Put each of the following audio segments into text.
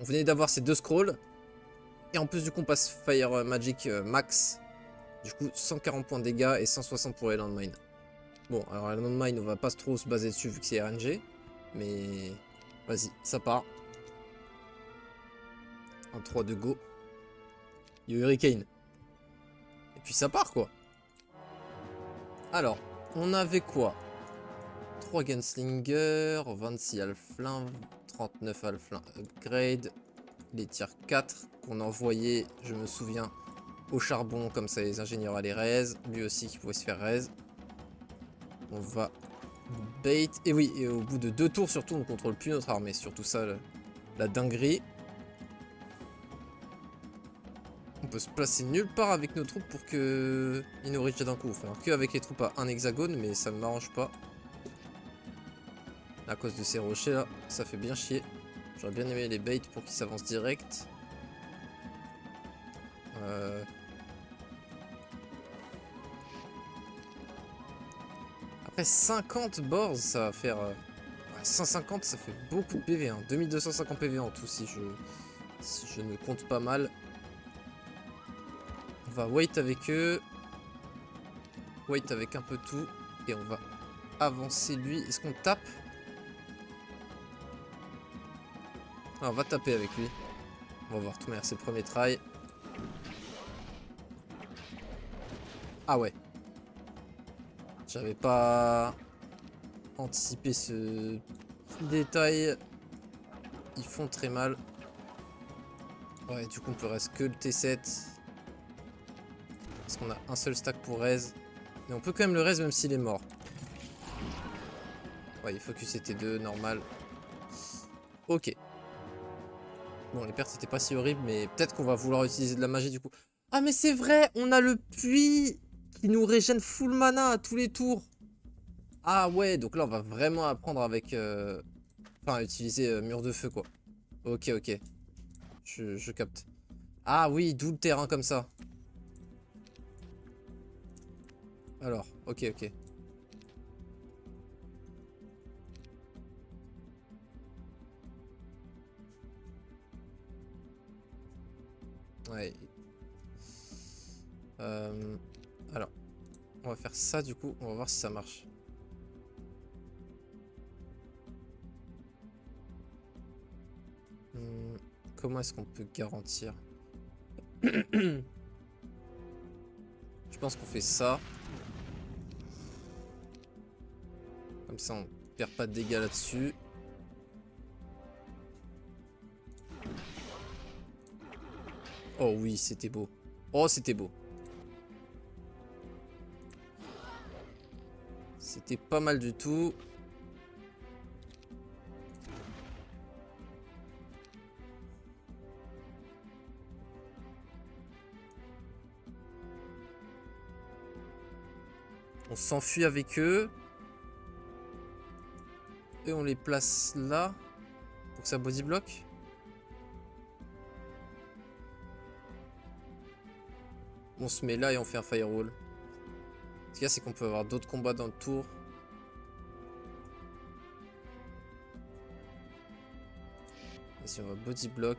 On venait d'avoir ces 2 scrolls. Et en plus du coup on passe Fire Magic max. Du coup 140 points de dégâts et 160 pour les landmines. Bon alors les landmines on va pas trop se baser dessus vu que c'est RNG. Mais vas-y, ça part. Un 3 de go. Yo Hurricane. Et puis ça part quoi. Alors, on avait quoi? 3 Gunslinger, 26 Halflin, 39 Halflin upgrade. Les tirs 4 qu'on envoyait, je me souviens, au charbon, comme ça les ingénieurs allaient raise. Lui aussi qui pouvait se faire raise. On va bait. Et oui, et au bout de 2 tours surtout, on contrôle plus notre armée. Surtout ça, la dinguerie. On peut se placer nulle part avec nos troupes pour que ils nous reachent d'un coup. Enfin, que avec les troupes à un hexagone, mais ça ne m'arrange pas. À cause de ces rochers là, ça fait bien chier. J'aurais bien aimé les baits pour qu'ils s'avancent direct. Après 50 boards, ça va faire... 150, ça fait beaucoup de PV. Hein. 2250 PV en tout si je ne compte pas mal. On va wait avec eux. Wait avec un peu tout. Et on va avancer lui. Est-ce qu'on tape? Ah, on va taper avec lui. On va voir tout de manière, c'est le premier try. Ah ouais. J'avais pas anticipé ce détail. Ils font très mal. Ouais, du coup, on peut reste que le T7. Parce qu'on a un seul stack pour raise. Mais on peut quand même le raise même s'il est mort. Ouais, il focus c'était 2, normal. Ok. Bon, les pertes c'était pas si horrible, mais peut-être qu'on va vouloir utiliser de la magie du coup. Ah, mais c'est vrai, on a le puits qui nous régène full mana à tous les tours. Ah ouais, donc là on va vraiment apprendre avec... Enfin, utiliser mur de feu quoi. Ok, ok. Je capte. Ah oui, d'où le terrain comme ça. Alors, ok, ok. Ouais. Alors, on va faire ça du coup. On va voir si ça marche. Comment est-ce qu'on peut garantir? Je pense qu'on fait ça. Comme ça, on perd pas de dégâts là-dessus. Oh oui, c'était beau. Oh, c'était beau. C'était pas mal du tout. On s'enfuit avec eux. Et on les place là. Pour que ça body block. On se met là et on fait un firewall. Ce qu'il y a, c'est qu'on peut avoir d'autres combats dans le tour. Et si on va body block.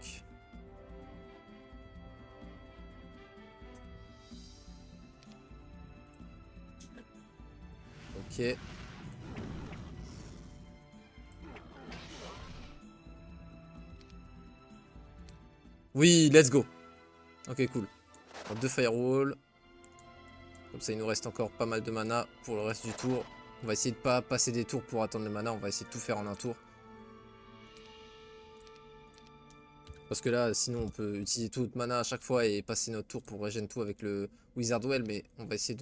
Ok. Oui, let's go. Ok, cool. 2 firewall. Comme ça, il nous reste encore pas mal de mana pour le reste du tour. On va essayer de pas passer des tours pour attendre le mana. On va essayer de tout faire en un tour. Parce que là, sinon, on peut utiliser tout notre mana à chaque fois et passer notre tour pour régénérer tout avec le Wizard Well. Mais on va essayer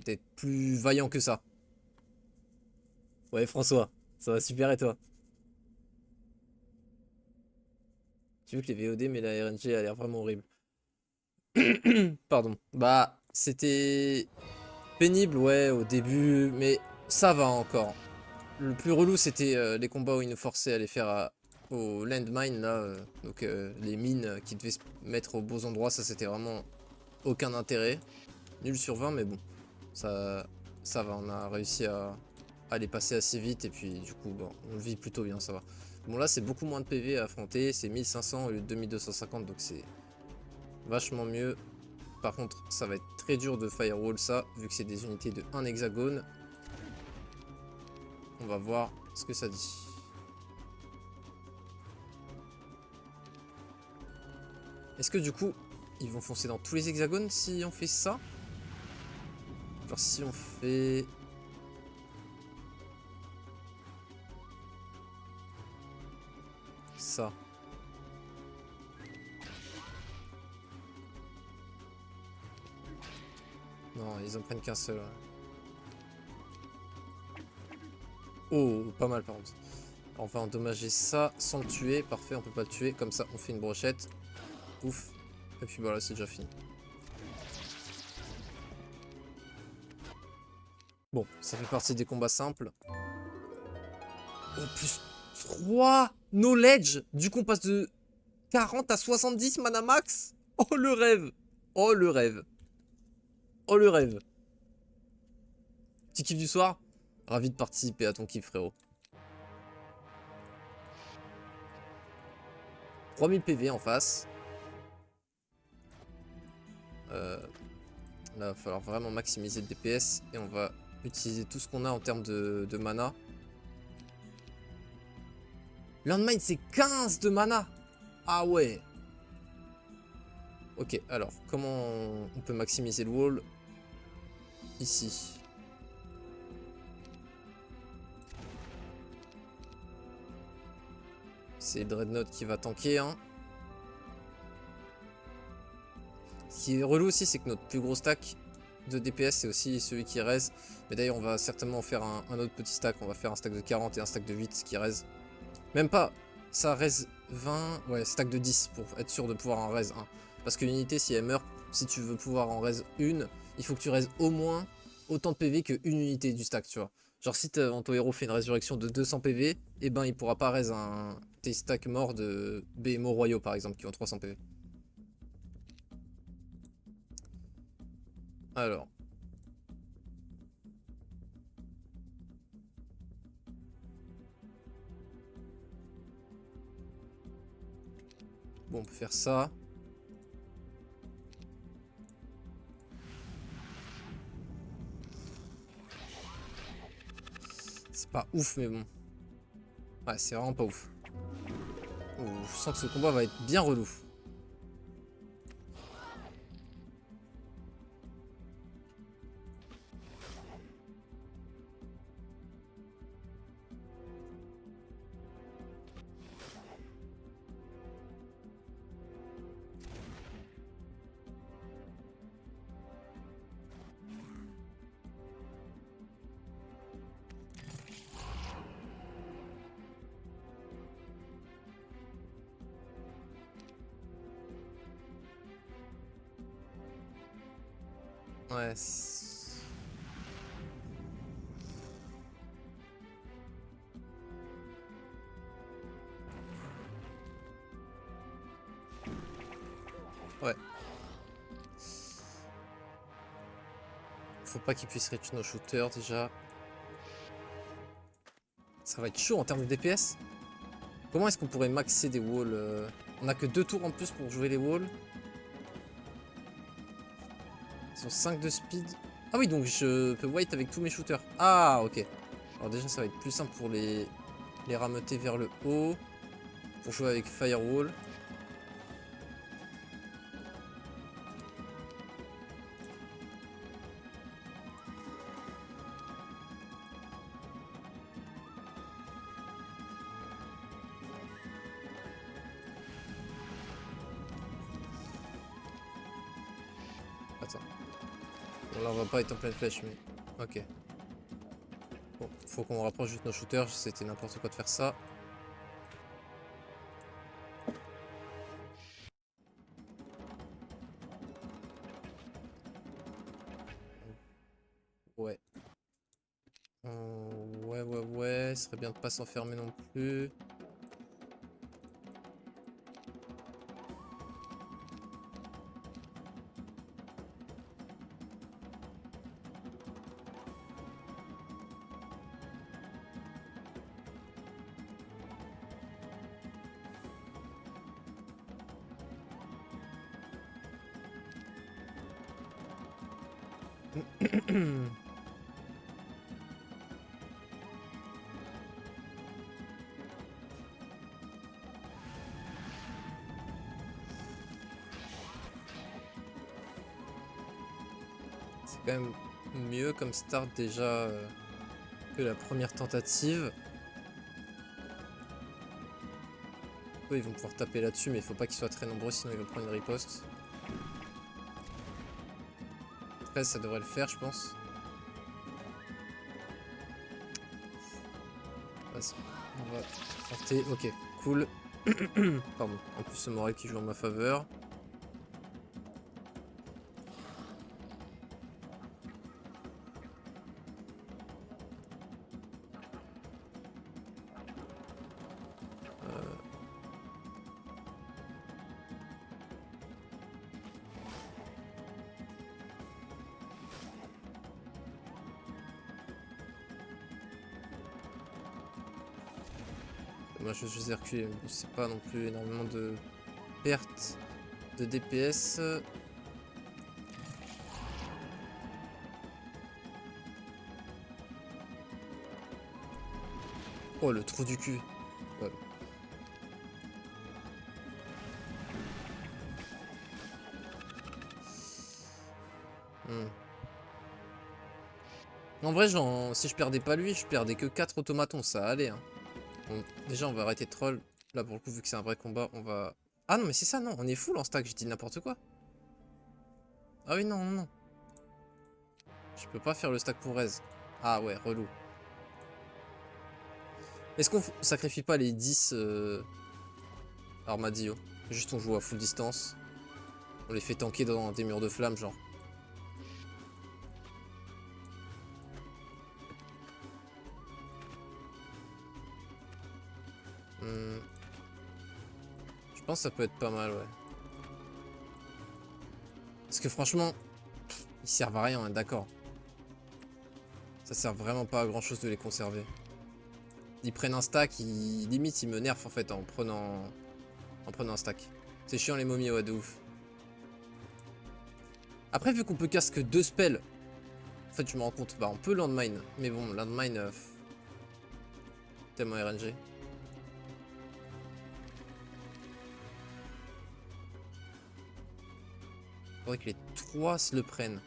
d'être plus vaillant que ça. Ouais, François, ça va super et toi? J'ai vu que les VOD, mais la RNG a l'air vraiment horrible. Pardon. Bah, c'était pénible, ouais, au début, mais ça va encore. Le plus relou, c'était les combats où ils nous forçaient à les faire au landmine, là. Donc, les mines qui devaient se mettre aux beaux endroits, ça, c'était vraiment aucun intérêt. Nul sur 20, mais bon, ça va, on a réussi à les passer assez vite, et puis, du coup, bon, on le vit plutôt bien, ça va. Bon là c'est beaucoup moins de PV à affronter, c'est 1500 au lieu de 2250 donc c'est vachement mieux. Par contre ça va être très dur de firewall ça, vu que c'est des unités de 1 hexagone. On va voir ce que ça dit. Est-ce que du coup ils vont foncer dans tous les hexagones si on fait ça? Genre si on fait... ça. Non, ils en prennent qu'un seul. Ouais. Oh, pas mal par contre. On va endommager ça sans le tuer. Parfait, on peut pas le tuer. Comme ça, on fait une brochette. Ouf. Et puis voilà, c'est déjà fini. Bon, ça fait partie des combats simples. Oh, plus 3 knowledge. Du coup, on passe de 40 à 70 mana max. Oh, le rêve. Oh, le rêve. Oh, le rêve. Petit kiff du soir. Ravi de participer à ton kiff, frérot. 3000 PV en face. Là, il va falloir vraiment maximiser le DPS. Et on va utiliser tout ce qu'on a en termes de mana. Landmine, c'est 15 de mana. Ah ouais. Ok, alors, comment on peut maximiser le wall? Ici. C'est Dreadnought qui va tanker. Hein. Ce qui est relou aussi, c'est que notre plus gros stack de DPS, c'est aussi celui qui raise. Mais d'ailleurs, on va certainement faire un autre petit stack. On va faire un stack de 40 et un stack de 8, ce qui raise. Même pas, ça raise 20. Ouais, stack de 10 pour être sûr de pouvoir en raise 1. Parce qu'une unité, si elle meurt, si tu veux pouvoir en raise une, il faut que tu raises au moins autant de PV qu'une unité du stack, tu vois. Genre si ton héros fait une résurrection de 200 PV, eh ben il pourra pas raise tes stacks morts de BMO royaux par exemple qui ont 300 PV. Alors. Bon, on peut faire ça. C'est pas ouf, mais bon. Ouais, c'est vraiment pas ouf. Ouh, je sens que ce combat va être bien relou. Ouais. Ouais. Faut pas qu'il puisse reach nos shooters déjà. Ça va être chaud en termes de DPS. Comment est-ce qu'on pourrait maxer des walls On a que 2 tours en plus pour jouer les walls. Ils ont 5 de speed. Ah oui, donc je peux wait avec tous mes shooters. Ah, ok. Alors déjà, ça va être plus simple pour les rameuter vers le haut. Pour jouer avec Firewall. Attends. Bon, là, on va pas être en pleine flèche, mais... Ok. Bon, faut qu'on rapproche juste nos shooters. C'était n'importe quoi de faire ça. Ouais. Ouais. Ce serait bien de pas s'enfermer non plus. C'est quand même mieux comme start déjà que la première tentative. Eux, ils vont pouvoir taper là-dessus, mais il faut pas qu'ils soient très nombreux, sinon ils vont prendre une riposte. 13, ça devrait le faire, je pense. Vas-y, on va tenter. Ok, cool. Pardon. En plus, ce Morel qui joue en ma faveur. Moi, je vais reculer. C'est pas non plus énormément de pertes de DPS. Oh, le trou du cul. Ouais. En vrai, si je perdais pas lui, je perdais que 4 automatons, ça allait. Hein. Bon, déjà, on va arrêter de troll. Là, pour le coup, vu que c'est un vrai combat, on va... Ah non, mais c'est ça, non, on est full en stack, j'ai dit n'importe quoi. Ah oui, non, non, non. Je peux pas faire le stack pour Rez. Ah ouais, relou. Est-ce qu'on sacrifie pas les 10 Armadillo? Juste on joue à full distance. On les fait tanker dans des murs de flammes, genre. Je pense que ça peut être pas mal, ouais. Parce que franchement, ils servent à rien, hein, d'accord. Ça sert vraiment pas à grand chose de les conserver. Ils prennent un stack, limite ils me nerfent en fait en prenant un stack. C'est chiant les momies, ouais, de ouf. Après, vu qu'on peut casque 2 spells, en fait je me rends compte, bah on peut landmine, mais bon, landmine, tellement RNG. Faudrait que les 3 se le prennent.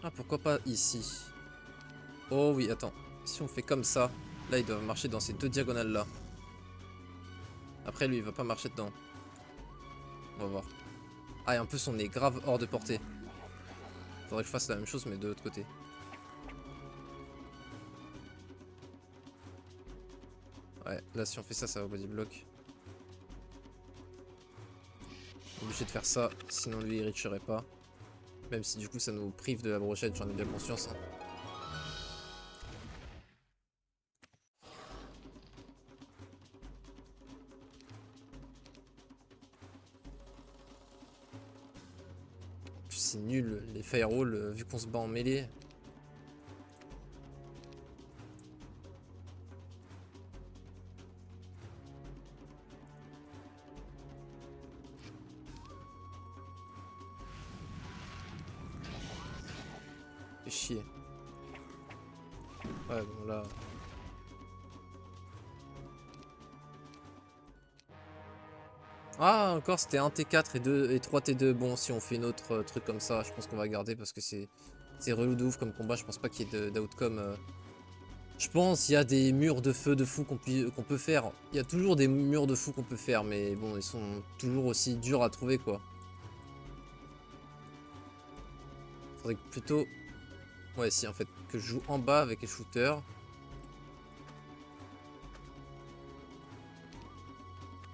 Ah, pourquoi pas ici? Oh oui, attends. Si on fait comme ça, là, il doit marcher dans ces 2 diagonales-là. Après, lui, il va pas marcher dedans. On va voir. Ah, et en plus, on est grave hors de portée. Faudrait que je fasse la même chose, mais de l'autre côté. Ouais, là, si on fait ça, ça va body block. Obligé de faire ça, sinon lui, il reacherait pas. Même si, du coup, ça nous prive de la brochette, j'en ai bien conscience. Hein. C'est nul, les firewalls, vu qu'on se bat en mêlée. Fait chier. Ouais, bon là... Ah, encore, c'était 1 T4 et 3 T2. Bon, si on fait une autre truc comme ça, je pense qu'on va garder parce que c'est relou de ouf comme combat. Je pense pas qu'il y ait d'outcome. Je pense qu'il y a des murs de feu de fou qu'on peut faire. Il y a toujours des murs de fou qu'on peut faire, mais bon, ils sont toujours aussi durs à trouver, quoi. Faudrait que plutôt... Ouais, si, en fait, que je joue en bas avec les shooters.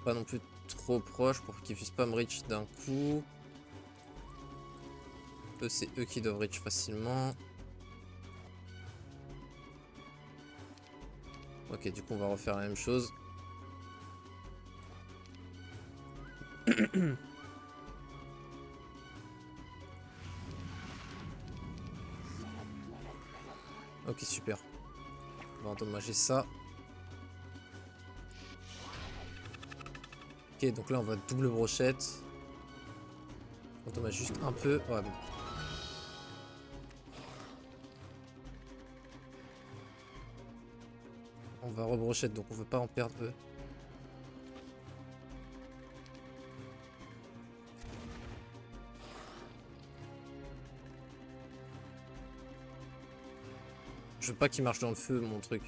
Pas non plus trop proche pour qu'ils puissent pas me reach d'un coup. Eux, c'est eux qui doivent reach facilement. Ok, du coup, on va refaire la même chose. Ok, super. On va endommager ça. Ok, donc là, on va double brochette. Endommage juste un peu. Ouais, bon. On va rebrochette, donc on veut pas en perdre eux. Je veux pas qu'il marche dans le feu, mon truc.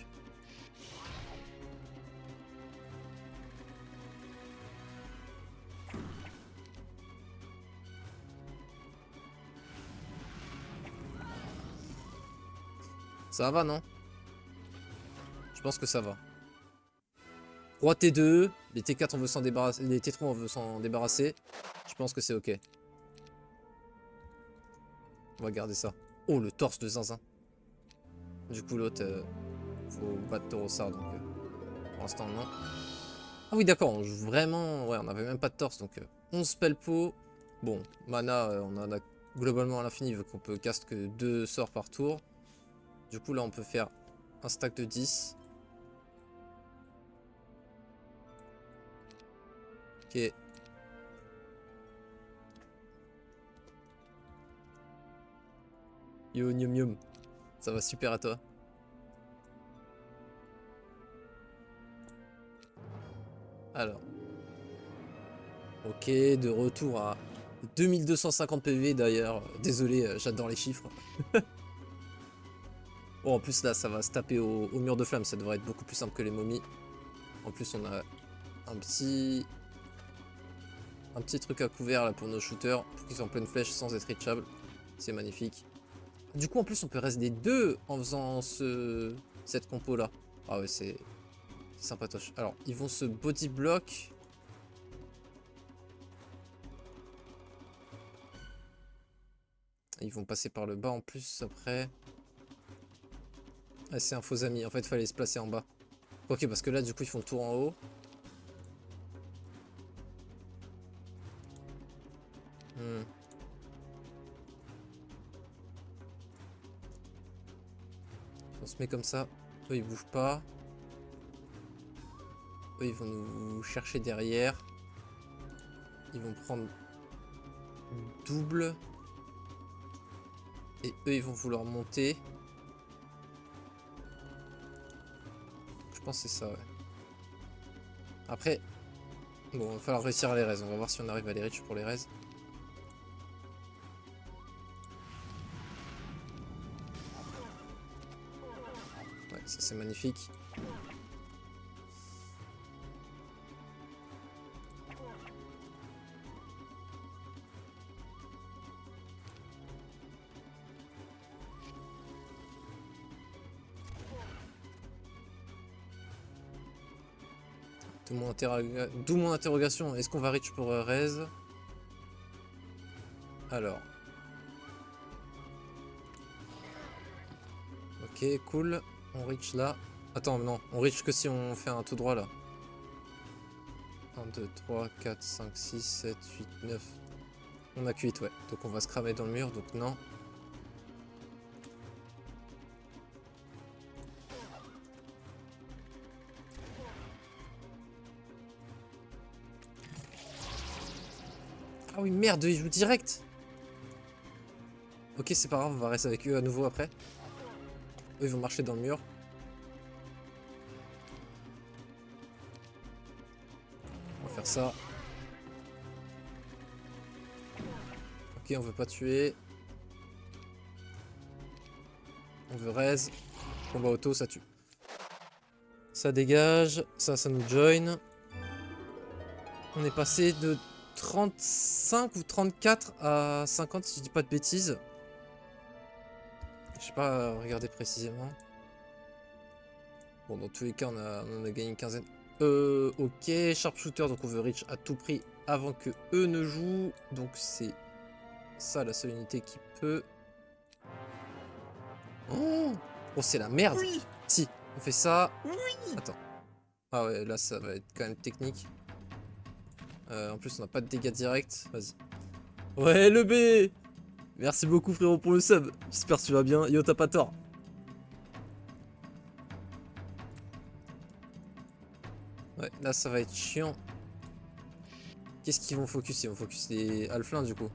Ça va, non? Je pense que ça va. Roi T2, les T4 on veut s'en débarrasser, les T3 on veut s'en débarrasser. Je pense que c'est ok. On va garder ça. Oh, le torse de Zinzin. Du coup, l'autre, faut battre Taurossard, donc pour l'instant, non. Ah oui, d'accord, on joue vraiment... Ouais, on avait même pas de torse, donc 11 spellpo. Bon, mana, on en a globalement à l'infini, vu qu'on peut cast que 2 sorts par tour. Du coup, là, on peut faire un stack de 10. Ok. Yo, Nium Nium. Ça va super à toi. Alors. Ok, de retour à 2250 PV d'ailleurs. Désolé, j'adore les chiffres. Bon, en plus là, ça va se taper au mur de flamme. Ça devrait être beaucoup plus simple que les momies. En plus, on a un petit truc à couvert là pour nos shooters. Pour qu'ils soient en pleine flèche sans être reachable. C'est magnifique. Du coup, en plus, on peut rester des deux en faisant cette compo là. Ah ouais, c'est sympatoche. Alors, ils vont se body block. Ils vont passer par le bas en plus après. Ah, c'est un faux ami. En fait, il fallait se placer en bas. Ok, parce que là, du coup, ils font le tour en haut. On se met comme ça. Eux, ils bougent pas. Eux, ils vont nous chercher derrière. Ils vont prendre double. Et eux, ils vont vouloir monter. Je pense que c'est ça, ouais. Après, bon, il va falloir réussir à les raises. On va voir si on arrive à les reach pour les raises. Ouais, ça c'est magnifique. D'où mon interrogation. Est-ce qu'on va reach pour raise? Alors. Ok, cool. On reach là. Attends, non. On reach que si on fait un tout droit là. 1, 2, 3, 4, 5, 6, 7, 8, 9. On a que 8, ouais. Donc on va se cramer dans le mur, donc non. Ah oui, merde, ils jouent direct. Ok, c'est pas grave, on va rester avec eux à nouveau après. Eux, ils vont marcher dans le mur. On va faire ça. Ok, on veut pas tuer. On veut raise. Combat auto, ça tue. Ça dégage. Ça nous join. On est passé de 35 ou 34 à 50, si je dis pas de bêtises. Je sais pas regarder précisément. Bon, dans tous les cas, on a gagné une quinzaine. Ok, sharpshooter, donc on veut reach à tout prix avant que eux ne jouent. Donc c'est ça la seule unité qui peut. Oh, c'est la merde. Oui. Si, on fait ça. Oui. Attends. Ah ouais, là ça va être quand même technique. En plus, on n'a pas de dégâts directs. Vas-y. Ouais, le B. Merci beaucoup frérot pour le sub. J'espère que tu vas bien. Yo, t'as pas tort. Ouais, là ça va être chiant. Qu'est-ce qu'ils vont focus? Ils vont focus les Halflins du coup.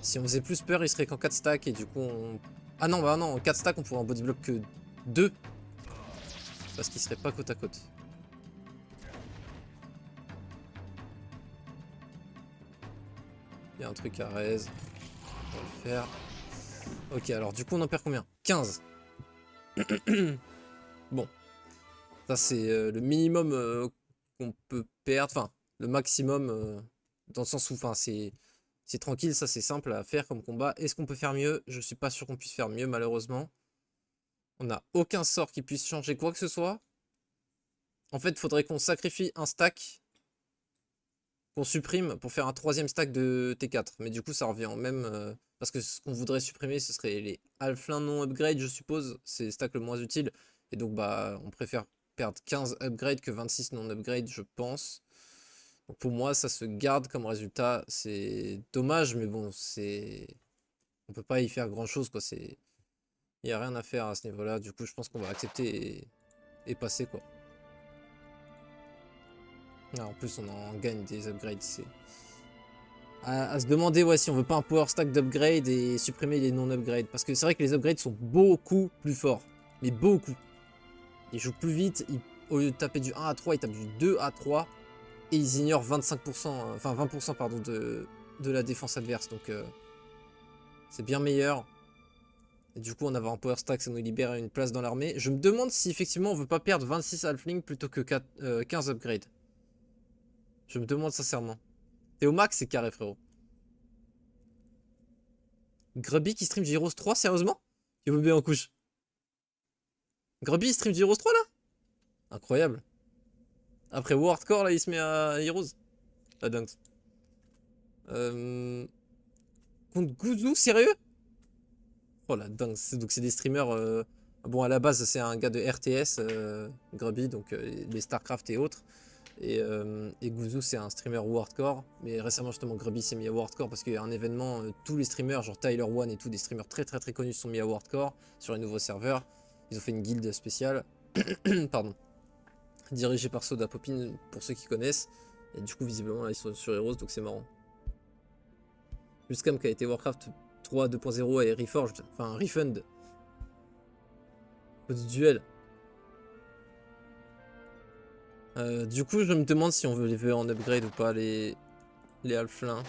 Si on faisait plus peur, il serait qu'en 4 stacks et du coup on... Ah non, bah non, en 4 stacks on pourrait en body block que 2. Parce qu'il serait pas côte à côte. Il y a un truc à raise. On va le faire. Ok, alors du coup on en perd combien? 15. Bon. Ça c'est le minimum qu'on peut perdre. Enfin, le maximum dans le sens où c'est tranquille, ça c'est simple à faire comme combat. Est-ce qu'on peut faire mieux? Je suis pas sûr qu'on puisse faire mieux malheureusement. On n'a aucun sort qui puisse changer quoi que ce soit. En fait, il faudrait qu'on sacrifie un stack qu'on supprime pour faire un 3ème stack de T4. Mais du coup, ça revient au même... parce que ce qu'on voudrait supprimer, ce serait les halflins non upgrade, je suppose. C'est le stack le moins utile. Et donc, bah, on préfère perdre 15 upgrade que 26 non upgrade, je pense. Donc pour moi, ça se garde comme résultat. C'est dommage, mais bon, c'est... On peut pas y faire grand-chose, quoi. Il n'y a rien à faire à ce niveau-là. Du coup, je pense qu'on va accepter et passer, quoi. Ah, en plus, on en gagne des upgrades. C'est à se demander ouais, si on veut pas un power stack d'upgrade et supprimer les non-upgrades. Parce que c'est vrai que les upgrades sont beaucoup plus forts. Mais beaucoup. Ils jouent plus vite. Au lieu de taper du 1 à 3, ils tapent du 2 à 3. Et ils ignorent 25%, enfin 20% pardon, de la défense adverse. Donc c'est bien meilleur. Et du coup, en avoir un power stack, ça nous libère une place dans l'armée. Je me demande si effectivement on veut pas perdre 26 halflings plutôt que 15 upgrades. Je me demande sincèrement. T'es au max, c'est carré, frérot. Grubby qui stream du Heroes 3, sérieusement? Il bien en couche. Grubby il stream du Heroes 3 là? Incroyable. Après Worldcore là, il se met à Heroes. Ah, dingue. Contre Gouzou, sérieux? Oh la dingue. Donc c'est des streamers. Bon, à la base, c'est un gars de RTS, Grubby, donc les StarCraft et autres. Et Gouzou c'est un streamer Worldcore, mais récemment justement Grubby s'est mis à Worldcore parce qu'il y a un événement, tous les streamers genre Tyler One et tout, des streamers très connus se sont mis à Worldcore sur les nouveaux serveurs. Ils ont fait une guilde spéciale, pardon, dirigée par Soda Popin pour ceux qui connaissent, et du coup visiblement là ils sont sur Heroes donc c'est marrant. Juscam qui a été Warcraft 3 2.0 et Reforged, enfin Refund, au duel. Du coup, je me demande si on veut les faire en upgrade ou pas, les halflins.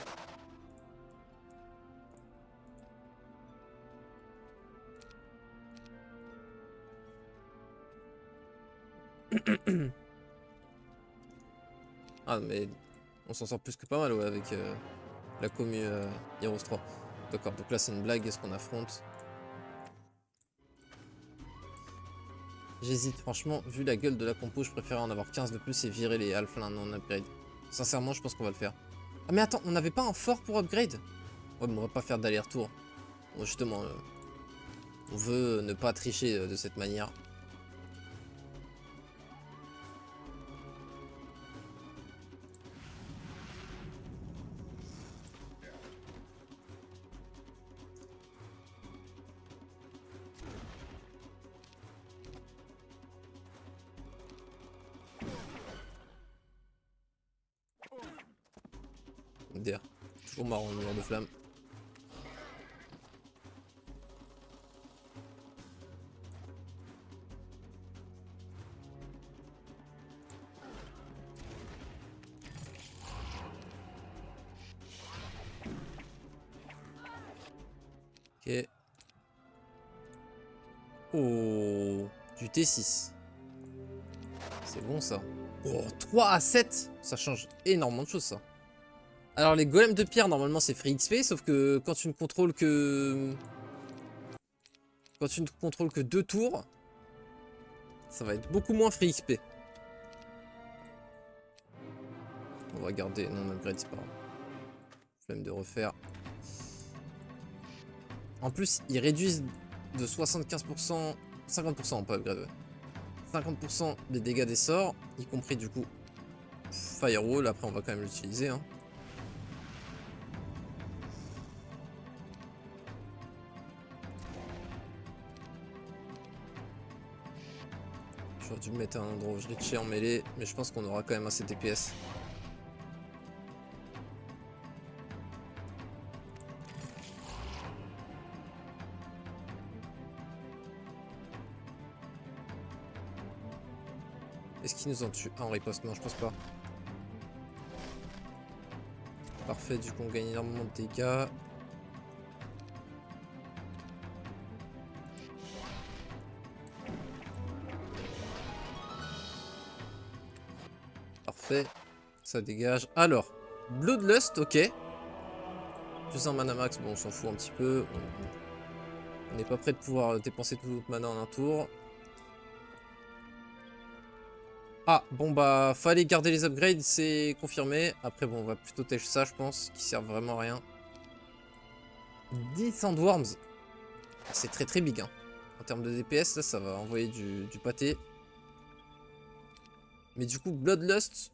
Ah, mais on s'en sort plus que pas mal, ouais, avec la commu Heroes 3. D'accord, donc là c'est une blague, est-ce qu'on affronte? J'hésite, franchement, vu la gueule de la compo, je préfère en avoir 15 de plus et virer les halflins non upgrade. Sincèrement, je pense qu'on va le faire. Ah mais attends, on n'avait pas un fort pour upgrade? Ouais, mais on va pas faire d'aller-retour. Bon, justement, on veut ne pas tricher de cette manière. MDR. Toujours marrant, le mur de flamme. Ok. Oh, du T6. C'est bon ça. Oh, 3 à 7. Ça change énormément de choses ça. Alors les golems de pierre normalement c'est free XP, sauf que quand tu ne contrôles que... Quand tu ne contrôles que 2 tours, ça va être beaucoup moins free XP. On va garder, non upgrade c'est pas grave. Flemme de refaire. En plus ils réduisent de 75%, 50% pas upgrade ouais. 50% des dégâts des sorts, y compris du coup Firewall, après on va quand même l'utiliser hein. J'aurais dû me mettre à un endroit où je reachais en mêlée, mais je pense qu'on aura quand même assez de DPS. Est-ce qu'il nous en tue? Ah, on riposte, non, je pense pas. Parfait, du coup on gagne énormément de dégâts. Parfait, ça dégage. Alors, Bloodlust, ok. Plus un mana max, bon on s'en fout un petit peu. On n'est pas prêt de pouvoir dépenser tout notre mana en un tour. Ah, bon bah, fallait garder les upgrades, c'est confirmé. Après, bon, on va plutôt têche ça, je pense, qui servent vraiment à rien. 10 Sandworms. C'est très très big, hein. En termes de DPS, là, ça va envoyer du pâté. Mais du coup, Bloodlust,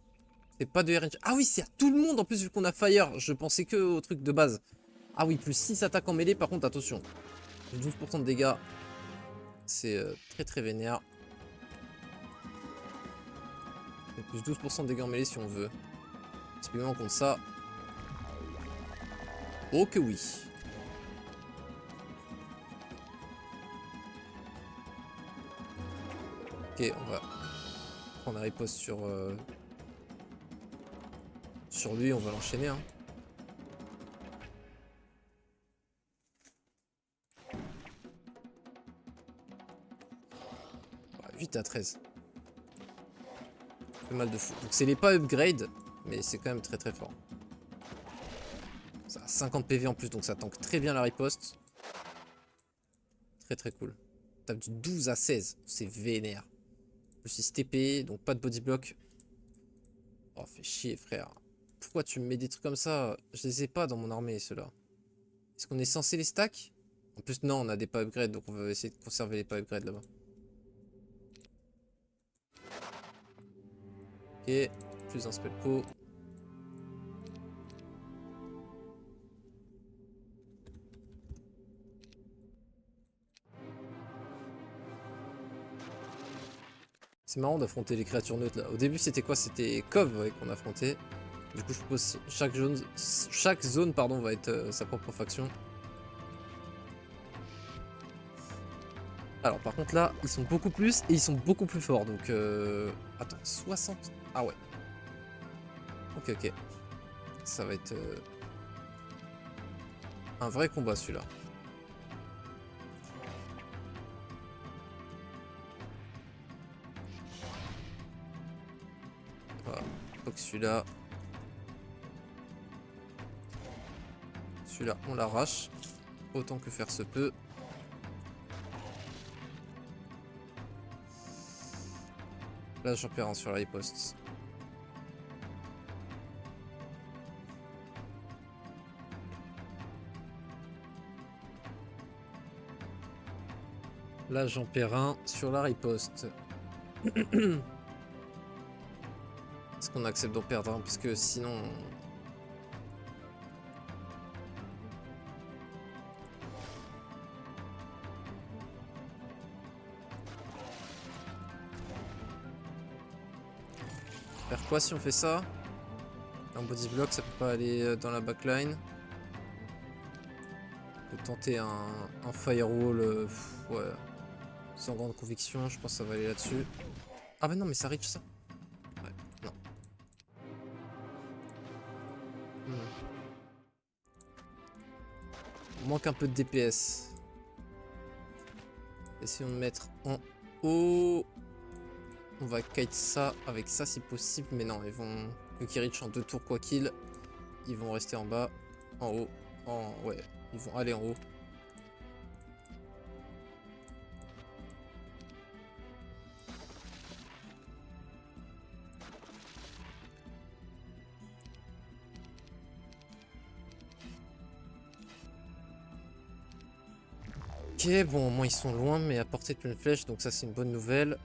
c'est pas de RNG. Ah oui, c'est à tout le monde en plus, vu qu'on a Fire. Je pensais que au truc de base. Ah oui, plus 6 attaques en mêlée, par contre, attention. 12% de dégâts. C'est très très vénère. Donc, plus 12% de dégâts en mêlée si on veut. Typiquement contre ça. Oh que oui. Ok, on va prendre un riposte sur lui, on va l'enchaîner. Hein. 8 à 13. Ça fait mal de fou. Donc c'est les pas upgrade, mais c'est quand même très très fort. Ça a 50 PV en plus, donc ça tank très bien la riposte. Très très cool. On tape du 12 à 16, c'est vénère. Plus 6 TP, donc pas de body block. Oh, fais chier frère. Pourquoi tu me mets des trucs comme ça? Je les ai pas dans mon armée ceux-là. Est-ce qu'on est censé les stack? En plus non, on a des pas upgrade, donc on va essayer de conserver les pas upgrade là-bas. Ok, plus un spell pot. C'est marrant d'affronter les créatures neutres là. Au début c'était quoi? C'était Cove ouais, qu'on affrontait. Du coup je propose chaque zone pardon, va être sa propre faction. Alors par contre là, ils sont beaucoup plus et ils sont beaucoup plus forts. Donc attends, 60. Ah ouais. Ok ok. Ça va être un vrai combat celui-là. Voilà. Donc celui-là. Celui-là on l'arrache. Autant que faire se peut. Là j'en perds un sur la riposte. Là j'en perds un sur la riposte. Est-ce qu'on accepte d'en perdre un? Parce que sinon... Faire quoi si on fait ça? Un body block, ça peut pas aller dans la backline. On peut tenter un firewall, ouais, sans grande conviction, je pense que ça va aller là-dessus. Ah bah non, mais ça reach ça. Ouais, non. On manque un peu de DPS. Essayons de mettre en haut. On va kite ça avec ça si possible, mais non, ils vont... Vu qu'ils reach en 2 tours quoi qu'il, ils vont rester en bas, en haut, ouais, ils vont aller en haut. Ok, bon, au moins ils sont loin, mais à portée de pleine flèche, donc ça c'est une bonne nouvelle.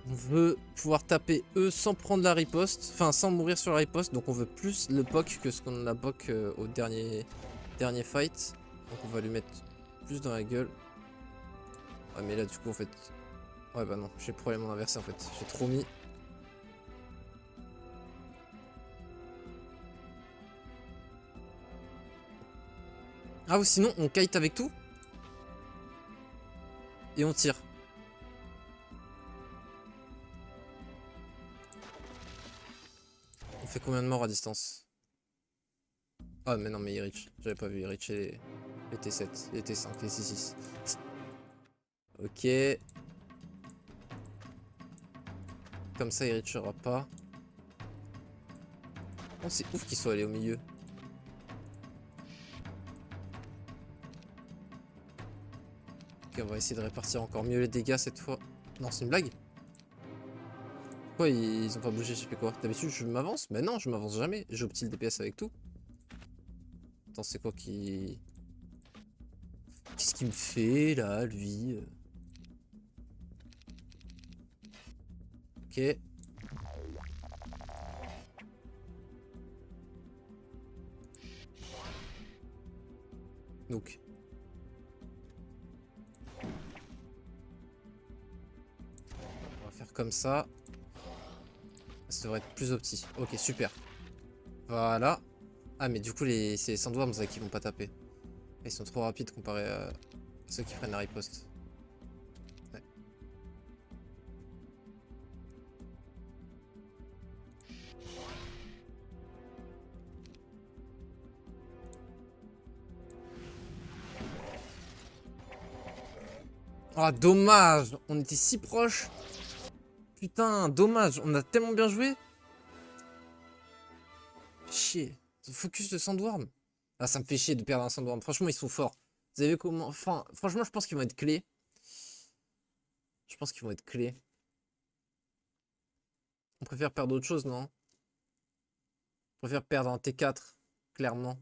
On veut pouvoir taper eux sans prendre la riposte, enfin sans mourir sur la riposte, donc on veut plus le poke que ce qu'on a poke au dernier fight. Donc on va lui mettre plus dans la gueule. Ouais mais là du coup en fait... Ouais bah non, j'ai le problème inversé en fait, j'ai trop mis. Ah ou sinon on kite avec tout. Et on tire. On fait combien de morts à distance? Ah mais non mais il reach. J'avais pas vu, il reach les T7, les T5, les T6. Ok. Comme ça il reachera pas. Oh c'est ouf qu'il soit allé au milieu. Ok on va essayer de répartir encore mieux les dégâts cette fois. Non c'est une blague? Pourquoi ils ont pas bougé? J'ai fait quoi? D'habitude je m'avance? Mais non je m'avance jamais. J'obtile le DPS avec tout. Attends c'est quoi qui... Qu'est-ce qu'il me fait là lui? Ok. Donc. On va faire comme ça. Ça devrait être plus opti. Ok, super. Voilà. Ah, mais du coup, c'est les sandworms là, qui vont pas taper. Ils sont trop rapides comparé à ceux qui prennent la riposte. Ouais. Ah, dommage! On était si proches! Putain, dommage! On a tellement bien joué! Chier. Focus de sandworm. Ah, ça me fait chier de perdre un sandworm. Franchement, ils sont forts. Vous avez vu comment... Enfin, franchement, je pense qu'ils vont être clés. Je pense qu'ils vont être clés. On préfère perdre autre chose, non? On préfère perdre un T4, clairement.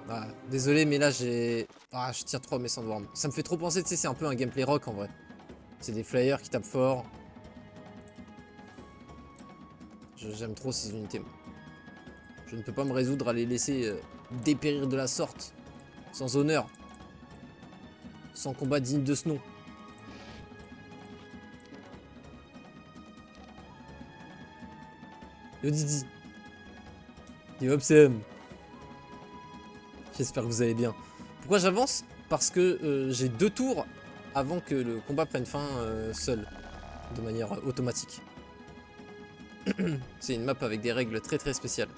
Ah, désolé, mais là, j'ai... Ah, je tire trop à mes sandworms. Ça me fait trop penser, tu sais, c'est un peu un gameplay rock, en vrai. C'est des flyers qui tapent fort. J'aime trop ces unités. Je ne peux pas me résoudre à les laisser dépérir de la sorte. Sans honneur. Sans combat digne de ce nom. Yo Didi. Yo Obsem. J'espère que vous allez bien. Pourquoi j'avance? Parce que j'ai 2 tours avant que le combat prenne fin seul. De manière automatique. C'est une map avec des règles très très spéciales.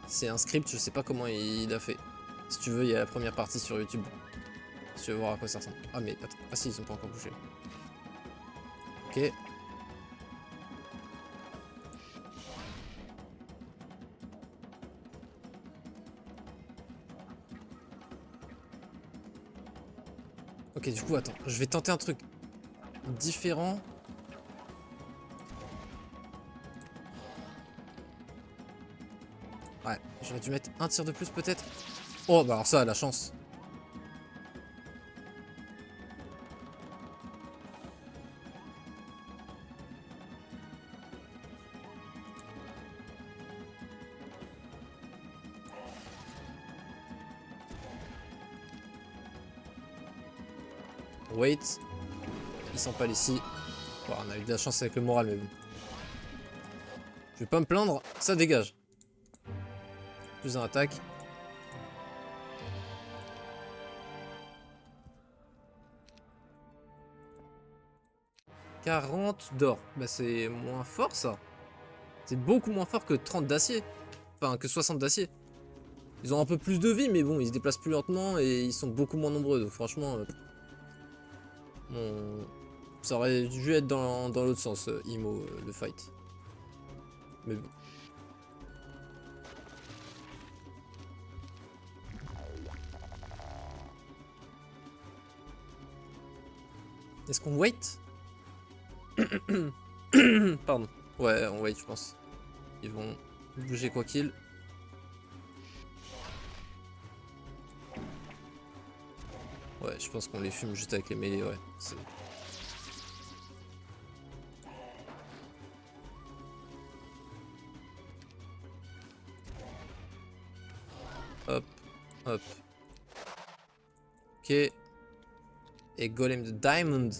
C'est un script, je sais pas comment il a fait. Si tu veux, il y a la première partie sur YouTube. Si tu veux voir à quoi ça ressemble. Ah mais attends, ah si, ils ont pas encore bougé. Ok. Ok, du coup, attends, je vais tenter un truc différent. Ouais, j'aurais dû mettre un tir de plus peut-être. Oh, bah alors ça, la chance. Wait. Ils s'empalent ici. Bon, on a eu de la chance avec le moral, mais bon. Je vais pas me plaindre, ça dégage. Plus un attaque. « 40 d'or. Bah c'est moins fort ça. C'est beaucoup moins fort que 30 d'acier. Enfin, que 60 d'acier. Ils ont un peu plus de vie, mais bon, ils se déplacent plus lentement et ils sont beaucoup moins nombreux. Donc franchement, ça aurait dû être dans l'autre sens, Imo, le fight. Mais bon. Est-ce qu'on wait? Pardon. Ouais, on wait, je pense. Ils vont bouger quoi qu'il. Ouais, je pense qu'on les fume juste avec les mêlées, ouais. Hop, hop. Ok. Et Golem de Diamond.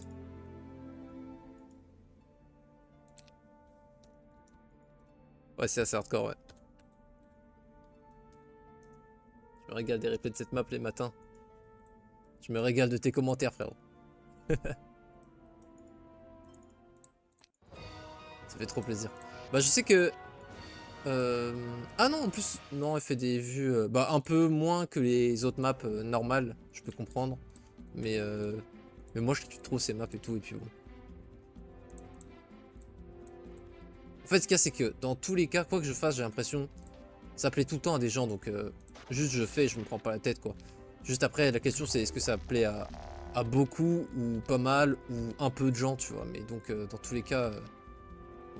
Ouais, c'est assez hardcore, ouais. me régale des replays de cette map les matins. Je me régale de tes commentaires, frérot. Ça fait trop plaisir. Bah, je sais que... Ah non, en plus, non, elle fait des vues... bah, un peu moins que les autres maps normales, je peux comprendre. Mais moi, je kiffe trop ces maps et tout, et puis bon. En fait, ce qu'il y a, c'est que dans tous les cas, quoi que je fasse, j'ai l'impression... Ça plaît tout le temps à des gens, donc juste je fais et je me prends pas la tête, quoi. Juste après, la question, c'est est-ce que ça plaît à beaucoup, ou pas mal, ou un peu de gens, tu vois. Mais donc, dans tous les cas,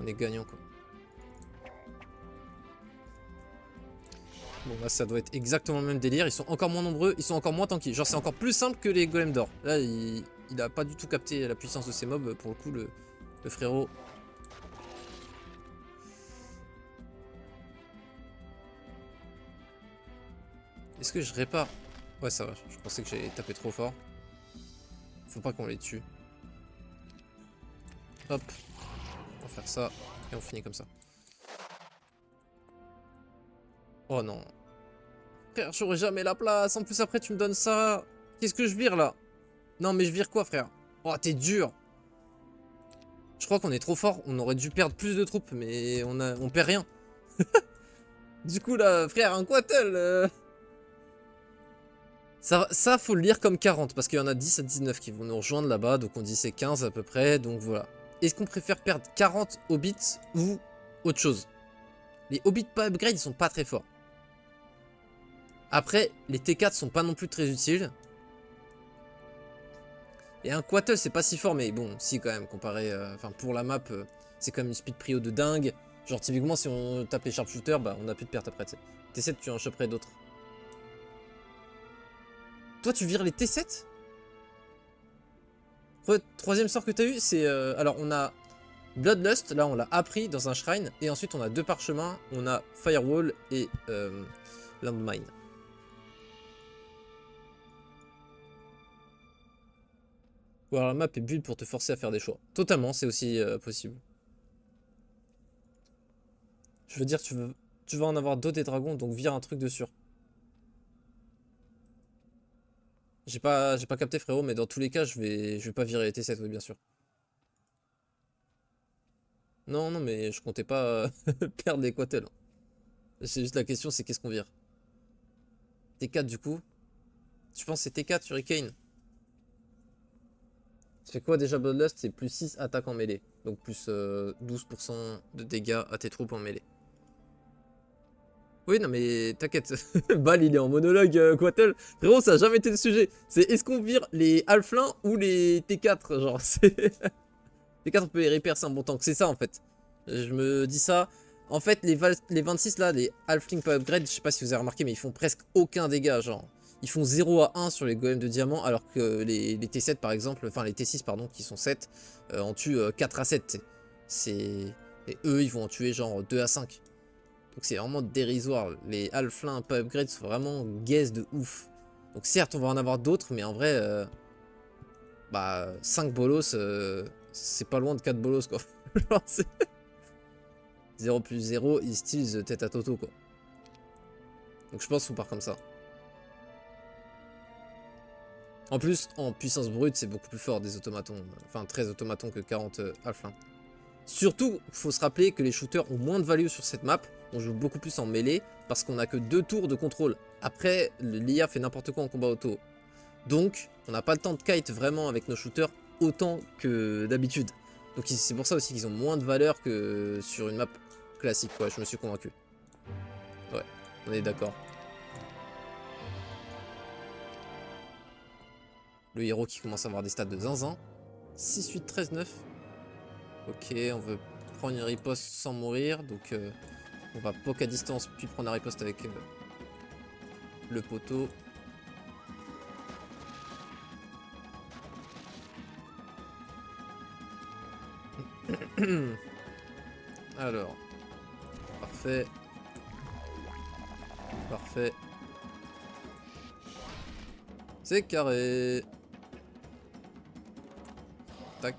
on est gagnant, quoi. Bon, là, ça doit être exactement le même délire. Ils sont encore moins nombreux, ils sont encore moins tanky. Genre, c'est encore plus simple que les golems d'or. Là, il a pas du tout capté la puissance de ces mobs. Pour le coup, le frérot. Est-ce que je répare? Ouais, ça va. Je pensais que j'allais taper trop fort. Faut pas qu'on les tue. Hop. On va faire ça. Et on finit comme ça. Oh non. Frère, j'aurai jamais la place. En plus, après, tu me donnes ça. Qu'est-ce que je vire là? Non, mais je vire quoi, frère? Oh, t'es dur. Je crois qu'on est trop fort. On aurait dû perdre plus de troupes, mais on perd rien. Du coup, là, frère, un quattle. Ça, faut le lire comme 40, parce qu'il y en a 10 à 19 qui vont nous rejoindre là-bas. Donc, on dit c'est 15 à peu près. Donc, voilà. Est-ce qu'on préfère perdre 40 hobbits ou autre chose? Les hobbits pas upgrade, ils sont pas très forts. Après, les T4 sont pas non plus très utiles. Et un Quattle, c'est pas si fort, mais bon, si quand même, comparé... Enfin, pour la map, c'est quand même une speed prio de dingue. Genre, typiquement, si on tape les sharpshooters, bah, on a plus de pertes après, tu sais. T7, tu en choperais d'autres. Toi, tu vires les T7? Troisième sort que t'as eu, c'est... alors, on a Bloodlust, là, on l'a appris dans un shrine. Et ensuite, on a deux parchemins. On a Firewall et Landmine. Ou alors la map est build pour te forcer à faire des choix. Totalement, c'est aussi possible. Je veux dire, tu vas en avoir d'autres des dragons, donc vire un truc de sûr. J'ai pas capté, frérot, mais dans tous les cas, je vais pas virer les T7, oui, bien sûr. Non, non, mais je comptais pas perdre les quattels. C'est juste la question, c'est qu'est-ce qu'on vire? T4 du coup. Je pense que c'est T4 Hurricane. Ça fait quoi déjà Bloodlust? C'est plus 6 attaques en mêlée. Donc plus 12% de dégâts à tes troupes en mêlée. Oui, non, mais t'inquiète. Bal, il est en monologue, Quattle. Frérot, ça a jamais été le sujet. C'est est-ce qu'on vire les Halflins ou les T4? Genre, c'est. T4, on peut les repair, c'est un bon tank. C'est ça, en fait. Je me dis ça. En fait, les 26 là, les Halfling pas upgrade, je sais pas si vous avez remarqué, mais ils font presque aucun dégât. Genre, ils font 0 à 1 sur les golems de diamant, alors que les T7 par exemple, enfin les T6 pardon, qui sont 7, en tuent 4 à 7. C'est. Et eux, ils vont en tuer genre 2 à 5. Donc c'est vraiment dérisoire. Les Halflins pas upgrade sont vraiment gaze de ouf. Donc certes, on va en avoir d'autres, mais en vrai, bah 5 bolos, c'est pas loin de 4 bolos quoi. Genre, 0 plus 0, ils steals tête à Toto quoi. Donc je pense qu'on part comme ça. En plus, en puissance brute, c'est beaucoup plus fort des automatons. Enfin, 13 automatons que 40 Halflins. Surtout, il faut se rappeler que les shooters ont moins de value sur cette map. On joue beaucoup plus en mêlée parce qu'on a que 2 tours de contrôle. Après, l'IA fait n'importe quoi en combat auto. Donc, on n'a pas le temps de kite vraiment avec nos shooters autant que d'habitude. Donc c'est pour ça aussi qu'ils ont moins de valeur que sur une map classique, quoi. Je me suis convaincu. Ouais, on est d'accord. Le héros qui commence à avoir des stats de zinzin. 6, 8, 13, 9. Ok, on veut prendre une riposte sans mourir. Donc on va poke à distance puis prendre la riposte avec le poteau. Alors, parfait. Parfait. C'est carré. Tac.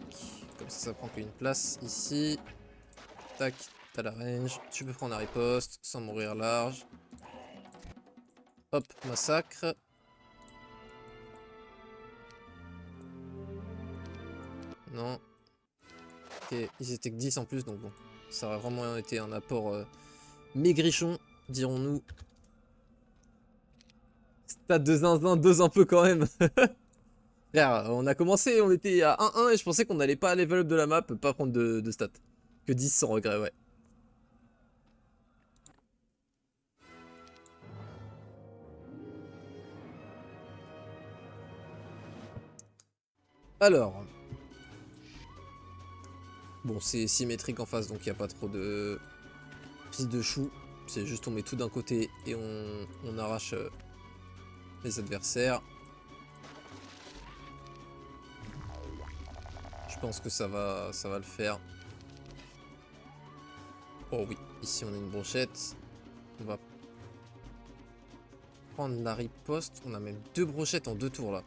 Comme ça prend qu'une place ici. Tac. T'as la range. Tu peux prendre la riposte sans mourir large. Hop, massacre. Non. Ok, ils étaient que 10 en plus, donc bon. Ça aurait vraiment été un apport maigrichon, dirons-nous. Stade de zinzin, 2 un peu quand même. Frère, on a commencé, on était à 1-1 et je pensais qu'on n'allait pas à level up de la map, pas prendre de stats. Que 10 sans regret, ouais. Alors. Bon, c'est symétrique en face, donc il n'y a pas trop de prise de chou. C'est juste on met tout d'un côté et on arrache les adversaires. Je pense que ça va le faire. Oh oui, ici on a une brochette. On va prendre la riposte. On a même 2 brochettes en 2 tours là.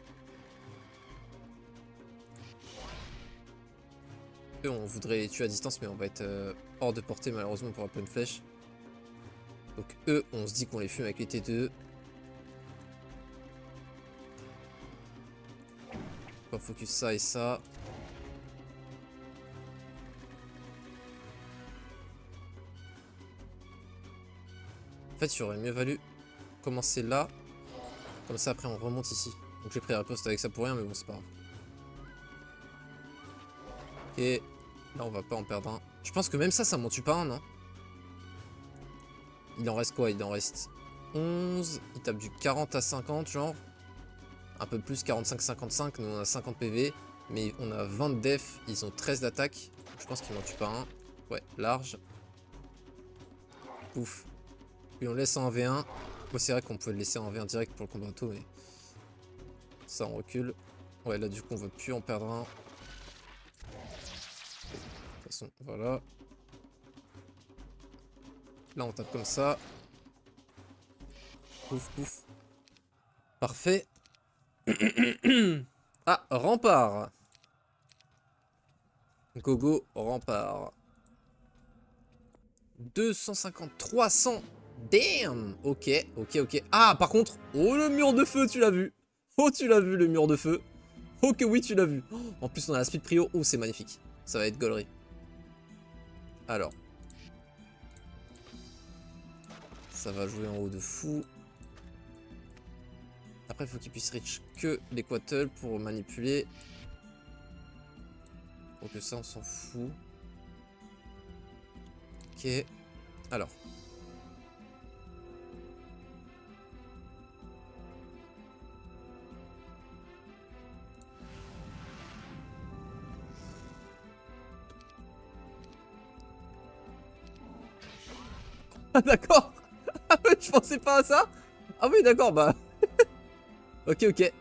Eux, on voudrait les tuer à distance, mais on va être hors de portée malheureusement pour un plein de flèches. Donc eux, on se dit qu'on les fume avec les T2. On va focus ça et ça. En fait, il aurait mieux valu commencer là. Comme ça, après, on remonte ici. Donc j'ai pris la poste avec ça pour rien, mais bon, c'est pas grave. Ok. Là, on va pas en perdre un. Je pense que même ça m'en tue pas un, non? Il en reste quoi? Il en reste 11. Il tape du 40 à 50, genre. Un peu plus, 45-55. Nous, on a 50 PV. Mais on a 20 de def. Ils ont 13 d'attaque. Je pense qu'il m'en tue pas un. Ouais, large. Pouf. Puis on laisse en 1v1. Moi, c'est vrai qu'on peut le laisser en 1v1 direct pour le combat auto, mais... Ça, on recule. Ouais, là, du coup, on veut plus en perdre un. De toute façon, voilà. Là, on tape comme ça. Pouf, pouf. Parfait. Ah, rempart. Gogo, rempart. 250, 300. Damn. Ok, ok, ok. Ah, par contre, oh, le mur de feu, tu l'as vu. Oh, tu l'as vu, le mur de feu. Oh, que oui, tu l'as vu. Oh, en plus, on a la speed prio. Oh, c'est magnifique. Ça va être gaulerie. Alors. Ça va jouer en haut de fou. Après, il faut qu'il puisse reach que les quattles pour manipuler. Donc ça, on s'en fout. Ok. Alors. Ah d'accord. Ah ouais, je pensais pas à ça. Ah oui, d'accord, bah. Ok, ok.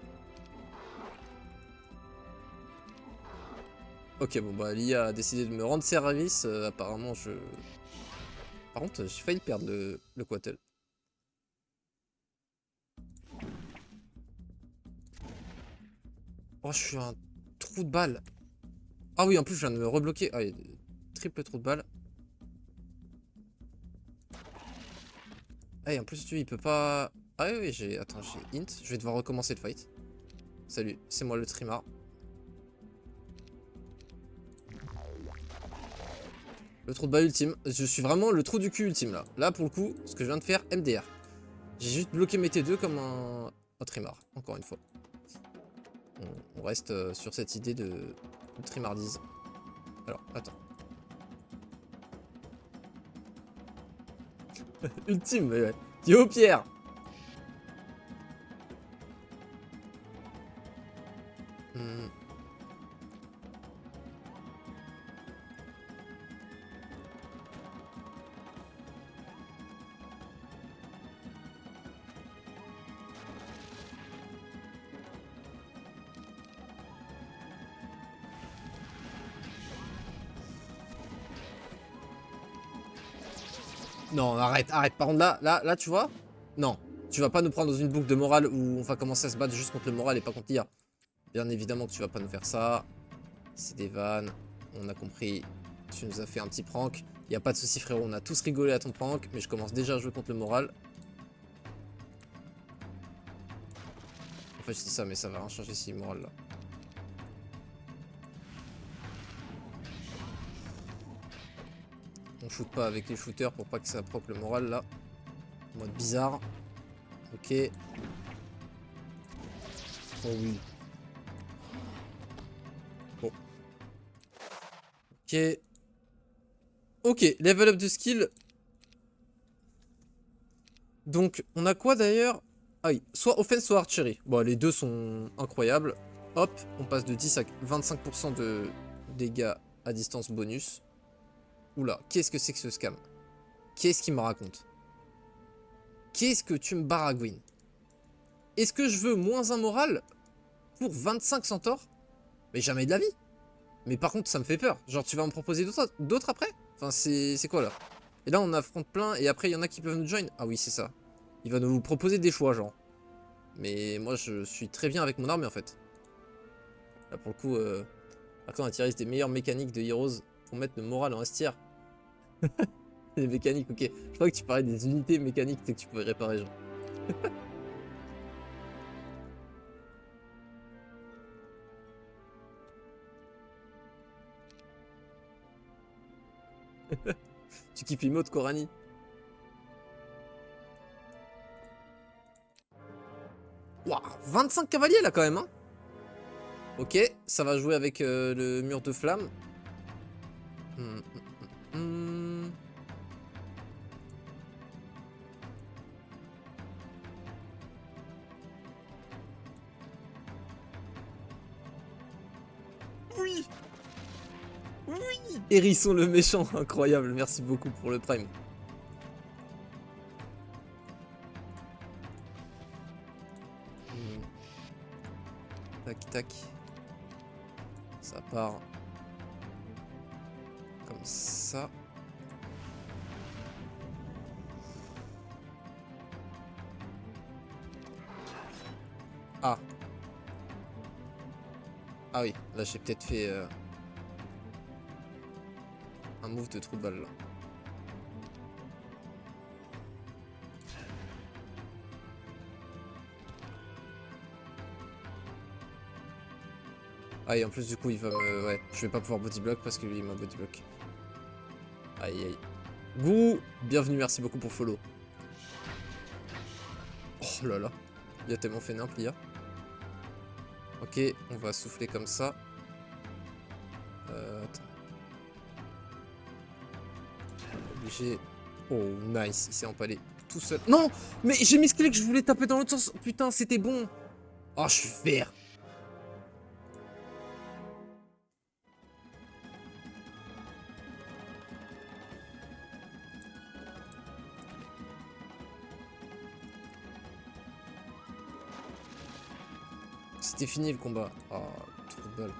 Ok, bon bah l'IA a décidé de me rendre service. Apparemment, je... Par contre, j'ai failli perdre le quattle. Oh, je suis un trou de balle. Ah oui, en plus, je viens de me rebloquer. Ah, triple trou de balle. Ah, et en plus, tu, il peut pas... Ah oui, oui, j'ai... Attends, j'ai int. Je vais devoir recommencer le fight. Salut, c'est moi le trimar. Le trou de balle ultime. Je suis vraiment le trou du cul ultime, là. Là, pour le coup, ce que je viens de faire, MDR. J'ai juste bloqué mes T2 comme un trimar, encore une fois. On reste sur cette idée de trimardise. Alors, attends. Ultime, ouais. Yo, Pierre. Non, arrête, arrête. Par contre, là, tu vois? Non. Tu vas pas nous prendre dans une boucle de morale où on va commencer à se battre juste contre le moral et pas contre l'IA. Bien évidemment que tu vas pas nous faire ça. C'est des vannes. On a compris. Tu nous as fait un petit prank. Y a pas de souci, frérot. On a tous rigolé à ton prank. Mais je commence déjà à jouer contre le moral. fait, je dis ça, mais ça va rien changer si moral là. On shoot pas avec les shooters pour pas que ça proc le moral là. Mode bizarre. Ok. Oh oui. Bon. Ok. Ok, level up de skill. Donc, on a quoi d'ailleurs? Ah oui, soit offense, soit archery. Bon, les deux sont incroyables. Hop, on passe de 10 à 25% de dégâts à distance bonus. Oula, qu'est-ce que c'est que ce scam? Qu'est-ce qu'il me raconte? Qu'est-ce que tu me baragouines? Est-ce que je veux moins un moral pour 25 centaures? Mais jamais de la vie. Mais par contre, ça me fait peur. Genre, tu vas me proposer d'autres après? Enfin, c'est quoi là? Et là, on affronte plein et après, il y en a qui peuvent nous join. Ah oui, c'est ça. Il va nous proposer des choix, genre. Mais moi, je suis très bien avec mon armée en fait. Là, pour le coup, après, on a tiré des meilleures mécaniques de Heroes pour mettre le moral en S tier. Les mécaniques, ok. Je crois que tu parlais des unités mécaniques que tu pouvais réparer, genre. Tu kiffes emote, Korani. Waouh, 25 cavaliers là quand même, hein. Ok, ça va jouer avec le mur de flamme. Hum, hum, hum. Oui. Oui. Hérisson le méchant, incroyable. Merci beaucoup pour le prime. Tac, tac. Ça part comme ça. Ah. Ah oui, là j'ai peut-être fait un move de trou de balle là. Ah et en plus du coup il va me... Ouais, je vais pas pouvoir bodyblock parce que lui il m'a bodyblock. Aïe aïe. Gourou, bienvenue, merci beaucoup pour follow. Oh là là, il a tellement fait nimp l'IA. Ok, on va souffler comme ça. Attends. Obligé. Oh nice, il s'est empalé tout seul. Non, mais j'ai misclick, je voulais taper dans l'autre sens. Putain, c'était bon. Oh, je suis vert. C'était fini le combat. Oh, trop de balle.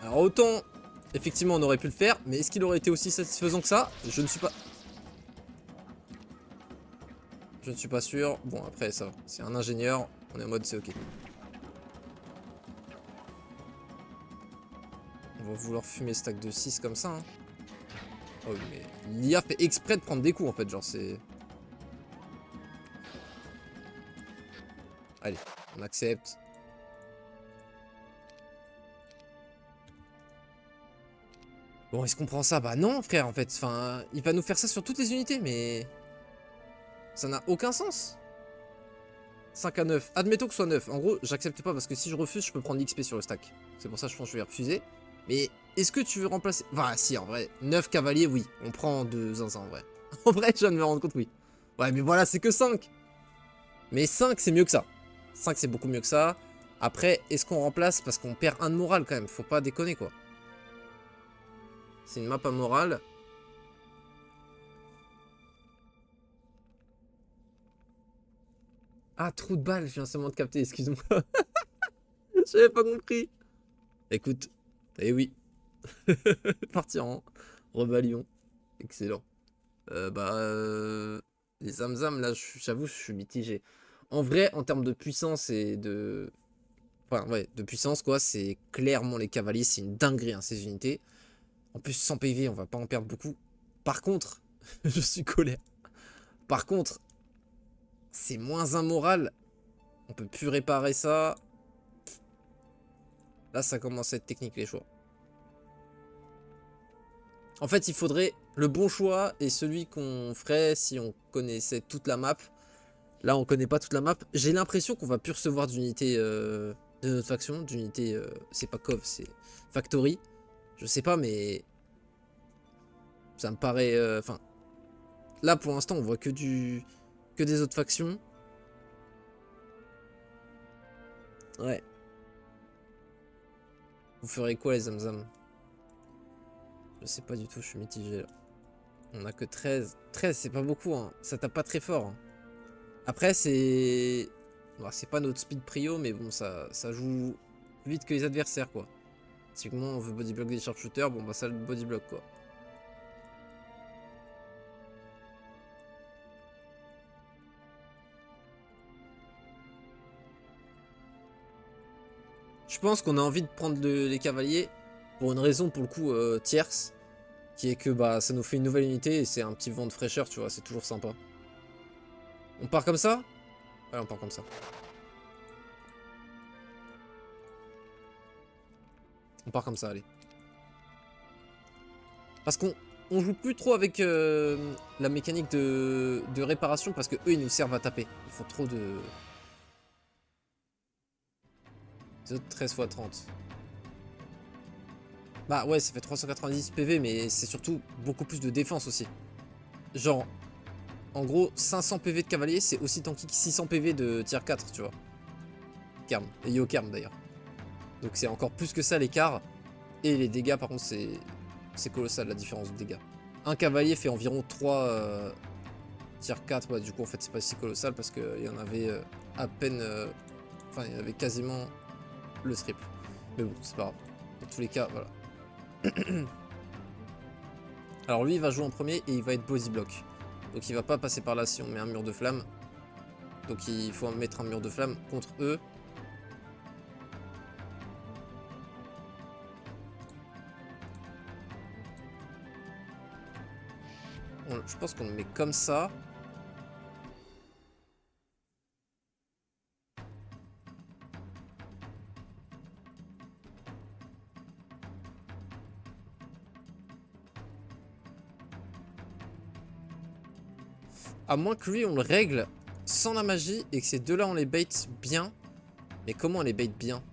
Alors autant, effectivement on aurait pu le faire, mais est-ce qu'il aurait été aussi satisfaisant que ça? Je ne suis pas... Je ne suis pas sûr. Bon après ça, c'est un ingénieur, on est en mode c'est ok. On va vouloir fumer stack de 6 comme ça. Hein. Oh oui, mais l'IA fait exprès de prendre des coups en fait, genre c'est... Allez, on accepte. Bon, est-ce qu'on prend ça? Bah non frère en fait, enfin, il va nous faire ça sur toutes les unités, mais... Ça n'a aucun sens. 5 à 9. Admettons que ce soit 9. En gros, j'accepte pas parce que si je refuse, je peux prendre XP sur le stack. C'est pour ça que je pense que je vais refuser. Mais est-ce que tu veux remplacer... Enfin, si, en vrai. 9 cavaliers, oui. On prend 2 zinzin, en vrai. En vrai, je viens de me rendre compte, oui. Ouais, mais voilà, c'est que 5. Mais 5, c'est mieux que ça. 5, c'est beaucoup mieux que ça. Après, est-ce qu'on remplace? Parce qu'on perd 1 de morale, quand même. Faut pas déconner, quoi. C'est une map à morale. Ah, trou de balle, je viens seulement de capter, excuse-moi. J'avais pas compris. Écoute, eh oui. Partir en rebellion. Excellent. Les Zamzam, là, j'avoue, je suis mitigé. En vrai, en termes de puissance et de... Enfin, ouais, de puissance, quoi, c'est clairement les cavaliers, c'est une dinguerie, hein, ces unités. En plus, 100 PV, on va pas en perdre beaucoup. Par contre, je suis colère. Par contre, c'est moins un moral. On peut plus réparer ça. Là, ça commence à être technique, les choix. En fait, il faudrait... Le bon choix et celui qu'on ferait si on connaissait toute la map. Là, on connaît pas toute la map. J'ai l'impression qu'on va plus recevoir d'unités de notre faction. D'unités... c'est pas Cov, c'est Factory. Je sais pas, mais... Ça me paraît... Enfin... là, pour l'instant, on voit que des autres factions. Ouais. Vous ferez quoi, les Zamzam? Je sais pas du tout, je suis mitigé, là. On a que 13. 13, c'est pas beaucoup, hein. Ça tape pas très fort, hein. Après, c'est... Bon, c'est pas notre speed prio, mais bon, ça joue plus vite que les adversaires, quoi. Typiquement, on veut bodyblock des sharpshooters, bon, bah ça le bodyblock, quoi. Je pense qu'on a envie de prendre les cavaliers pour une raison, pour le coup, tierce, qui est que bah ça nous fait une nouvelle unité et c'est un petit vent de fraîcheur, tu vois, c'est toujours sympa. On part comme ça? Ouais, on part comme ça. On part comme ça, allez. Parce qu'on joue plus trop avec la mécanique de réparation parce que eux ils nous servent à taper. Ils font trop de... Les autres 13 x 30. Bah ouais, ça fait 390 PV, mais c'est surtout beaucoup plus de défense aussi. Genre, en gros, 500 PV de cavalier, c'est aussi tanky que 600 PV de tier 4, tu vois. Kerm, et Yo Kerm d'ailleurs. Donc c'est encore plus que ça l'écart. Et les dégâts, par contre, c'est colossal la différence de dégâts. Un cavalier fait environ 3 tier 4. Ouais, du coup, en fait, c'est pas si colossal parce qu'il y en avait à peine. Enfin, il y en avait quasiment le triple. Mais bon, c'est pas grave. Dans tous les cas, voilà. Alors lui, il va jouer en premier et il va être bodyblock. Donc il va pas passer par là si on met un mur de flamme. Donc il faut mettre un mur de flamme contre eux. Je pense qu'on le met comme ça. À moins que lui, on le règle sans la magie et que ces deux-là, on les bait bien. Mais comment on les bait bien?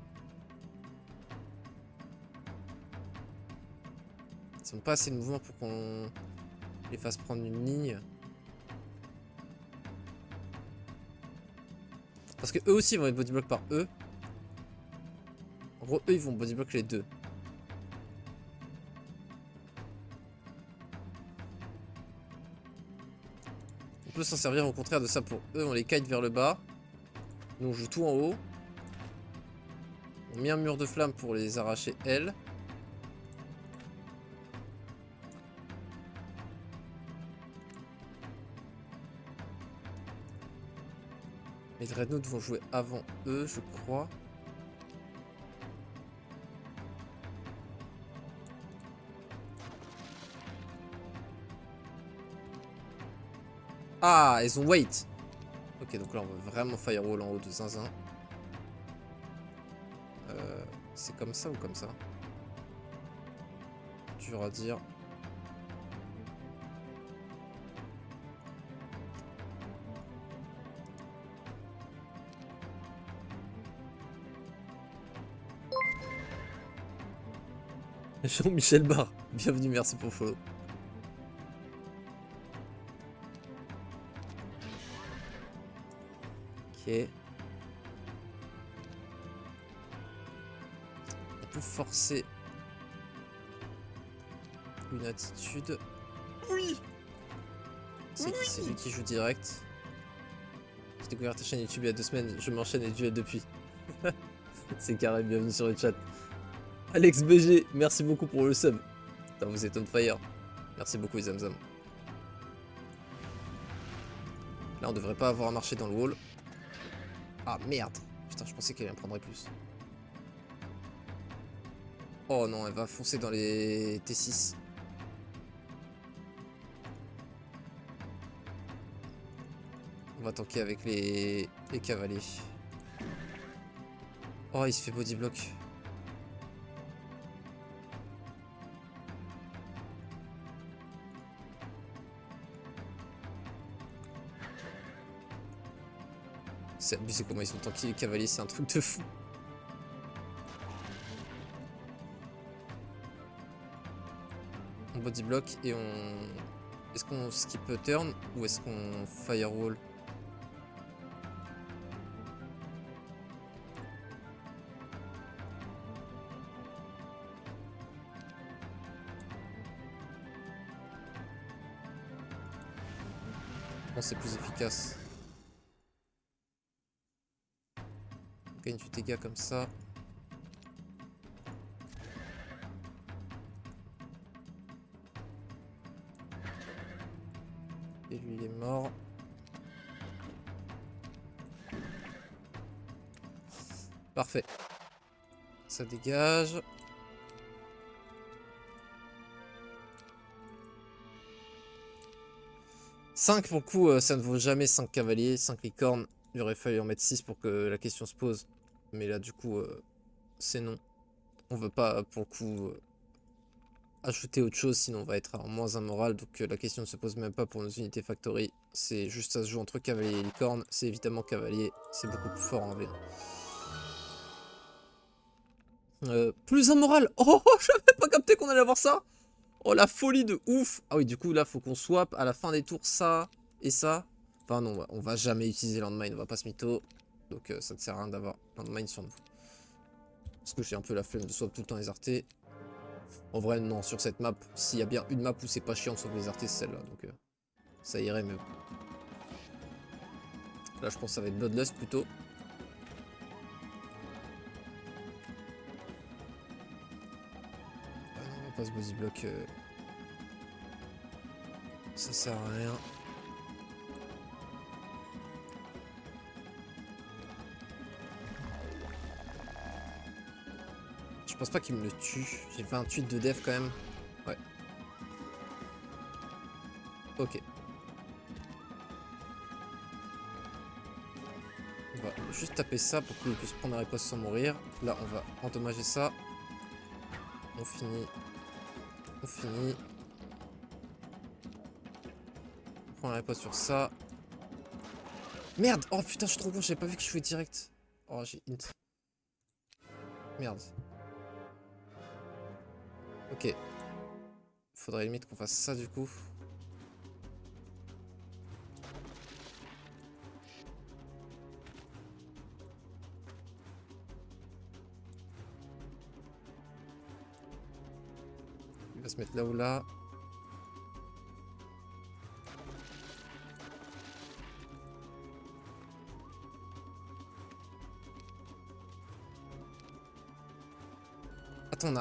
Ils ont pas assez de mouvement pour qu'on les fasse prendre une ligne. Parce que eux aussi vont être bodyblock par eux. En gros, eux, ils vont bodyblock les deux. On peut s'en servir au contraire de ça pour eux. On les kite vers le bas. Nous, on joue tout en haut. On met un mur de flamme pour les arracher, elles. Les Dreadnoughts vont jouer avant eux, je crois. Ah, ils ont wait. Ok, donc là, on va vraiment firewall en haut de Zinzin. C'est comme ça ou comme ça? Dur à dire. Jean-Michel Barre, bienvenue, merci pour le follow. Ok. On peut forcer une attitude. Oui. C'est lui qui joue direct. J'ai découvert ta chaîne YouTube il y a 2 semaines, je m'enchaîne les duels depuis. C'est carré, bienvenue sur le chat. Alex BG, merci beaucoup pour le sub. Putain, vous êtes on fire. Merci beaucoup les Zamzam. Là on devrait pas avoir à marcher dans le wall. Ah merde. Putain, je pensais qu'elle en prendrait plus. Oh non, elle va foncer dans les T6. On va tanker avec les cavaliers. Oh, il se fait body block. C'est abusé comment ils sont tankés les cavaliers, c'est un truc de fou. On body block et on... Est-ce qu'on skip turn ou est-ce qu'on firewall? Je pense que c'est plus efficace. On gagne du dégât comme ça. Et lui il est mort. Parfait. Ça dégage. « 5 pour le coup, ça ne vaut jamais 5 cavaliers, 5 licornes. Il aurait fallu en mettre 6 pour que la question se pose. Mais là du coup, c'est non. On veut pas pour le coup ajouter autre chose, sinon on va être en moins un moral. Donc la question ne se pose même pas pour nos unités factory. C'est juste ça se joue entre cavalier et licorne. C'est évidemment cavalier, c'est beaucoup plus fort en V1. Plus un moral. Oh, j'avais pas capté qu'on allait avoir ça. Oh la folie de ouf. Ah oui, du coup là faut qu'on swap à la fin des tours ça et ça. Enfin non, on va jamais utiliser landmine, on va pas se mytho. Donc ça ne sert à rien d'avoir landmine sur nous. Parce que j'ai un peu la flemme de swap tout le temps les artés. En vrai non, sur cette map, s'il y a bien une map où c'est pas chiant de swap les artés, c'est celle-là. Donc ça irait mieux. Là je pense que ça va être Bloodlust plutôt. Ah non, on va pas se body block. Ça sert à rien. Je pense pas qu'il me le tue. J'ai 28 de def quand même. Ouais. Ok. On va juste taper ça pour qu'il puisse prendre la riposte sans mourir. Là, on va endommager ça. On finit. On finit. On prend la riposte sur ça. Merde! Oh putain, je suis trop con, j'avais pas vu que je jouais direct. Oh, j'ai int. Merde. Ok. Faudrait limite qu'on fasse ça du coup. Il va se mettre là ou là. Attends,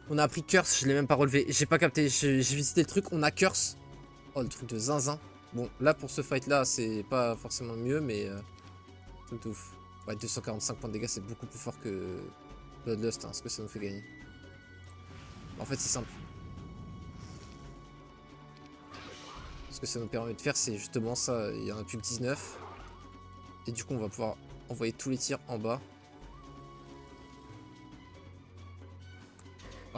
on a appris curse, je l'ai même pas relevé. J'ai pas capté, j'ai visité le truc, on a curse. Oh, le truc de zinzin. Bon, là pour ce fight là, c'est pas forcément mieux, mais truc de ouf. Ouais, 245 points de dégâts, c'est beaucoup plus fort que Bloodlust, hein, ce que ça nous fait gagner. En fait, c'est simple. Ce que ça nous permet de faire, c'est justement ça. Il y en a plus que 19. Et du coup, on va pouvoir envoyer tous les tirs en bas.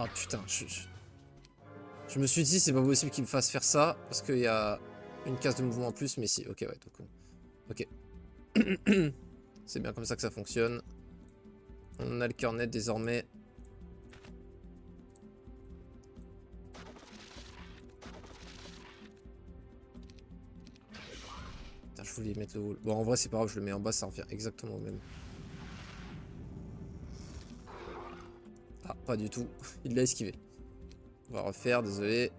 Ah putain, je me suis dit, c'est pas possible qu'il me fasse faire ça. Parce qu'il y a une case de mouvement en plus. Mais si, ok, ouais, donc. Ok. C'est bien comme ça que ça fonctionne. On a le cœur net désormais. Putain, je voulais mettre le wall. Bon, en vrai, c'est pas grave, je le mets en bas, ça revient exactement au même. Ah, pas du tout. Il l'a esquivé. On va refaire, désolé.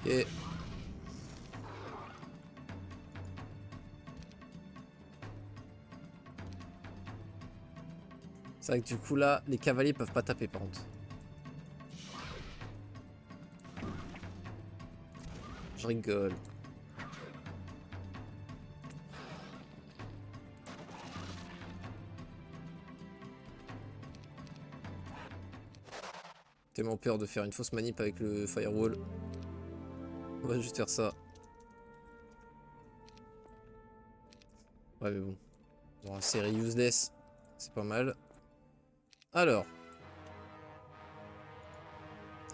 Ok. C'est vrai que du coup là, les cavaliers peuvent pas taper par contre. je rigole. Tellement peur de faire une fausse manip avec le firewall. On va juste faire ça. Ouais mais bon. Dans la série useless, c'est pas mal. Alors.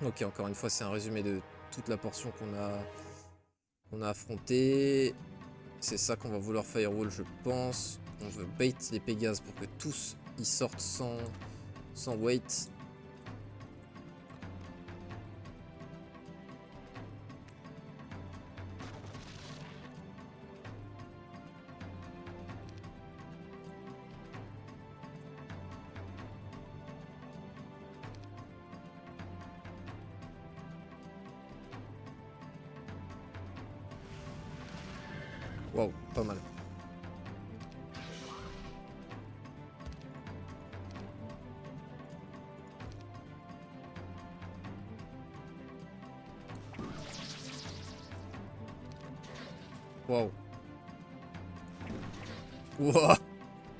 Ok, encore une fois, c'est un résumé de toute la portion qu'on a affrontée. C'est ça qu'on va vouloir firewall, je pense. On veut bait les Pégases pour que tous ils sortent sans wait. Waouh, pas mal. Waouh. Wouah.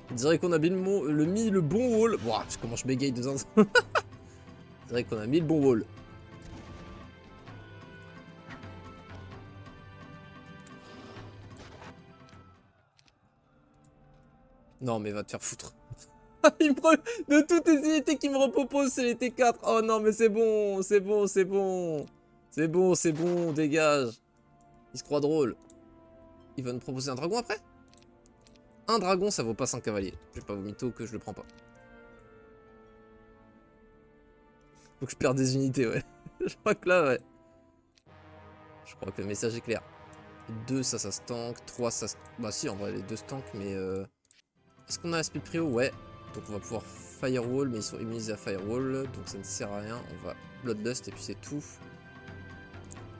On dirait qu'on a mis le bon wall. Wouah, comment je bégaye 2 instants. On dirait qu'on a mis le bon wall. Non mais va te faire foutre. De toutes les unités qui me repropose, c'est les T4. Oh non mais c'est bon, c'est bon, c'est bon. C'est bon, c'est bon, dégage. Il se croit drôle. Il va nous proposer un dragon après? Un dragon ça vaut pas 5 cavaliers. Je vais pas vous mytho que je le prends pas. Donc je perds des unités, ouais. Je crois que là, ouais. Je crois que le message est clair. 2 ça se tank. 3 ça se... Bah si en vrai les 2 se tank mais est-ce qu'on a un speed prio? Ouais. Donc on va pouvoir firewall mais ils sont immunisés à firewall. Donc ça ne sert à rien. On va bloodlust et puis c'est tout.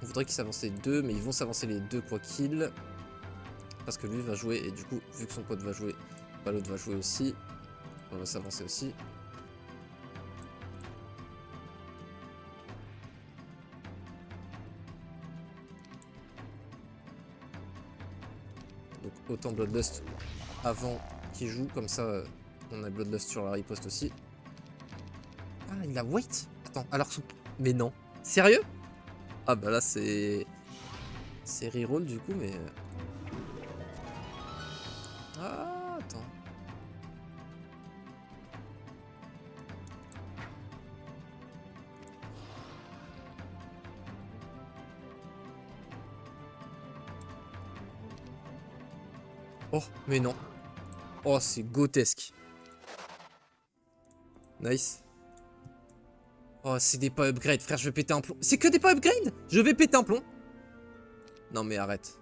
On voudrait qu'ils s'avancent les 2 mais ils vont s'avancer les 2 quoi qu'il. Parce que lui va jouer et du coup vu que son pote va jouer, bah, l'autre va jouer aussi. On va s'avancer aussi. Donc autant bloodlust avant qu'il joue, comme ça on a bloodlust sur la riposte aussi. Ah il a wait. Attends, alors mais non. Sérieux? Ah bah là c'est reroll du coup mais... Ah attends. Oh mais non. Oh c'est grotesque. Nice. Oh c'est des pas upgrade frère, je vais péter un plomb. C'est que des pas upgrade? Je vais péter un plomb. Non mais arrête.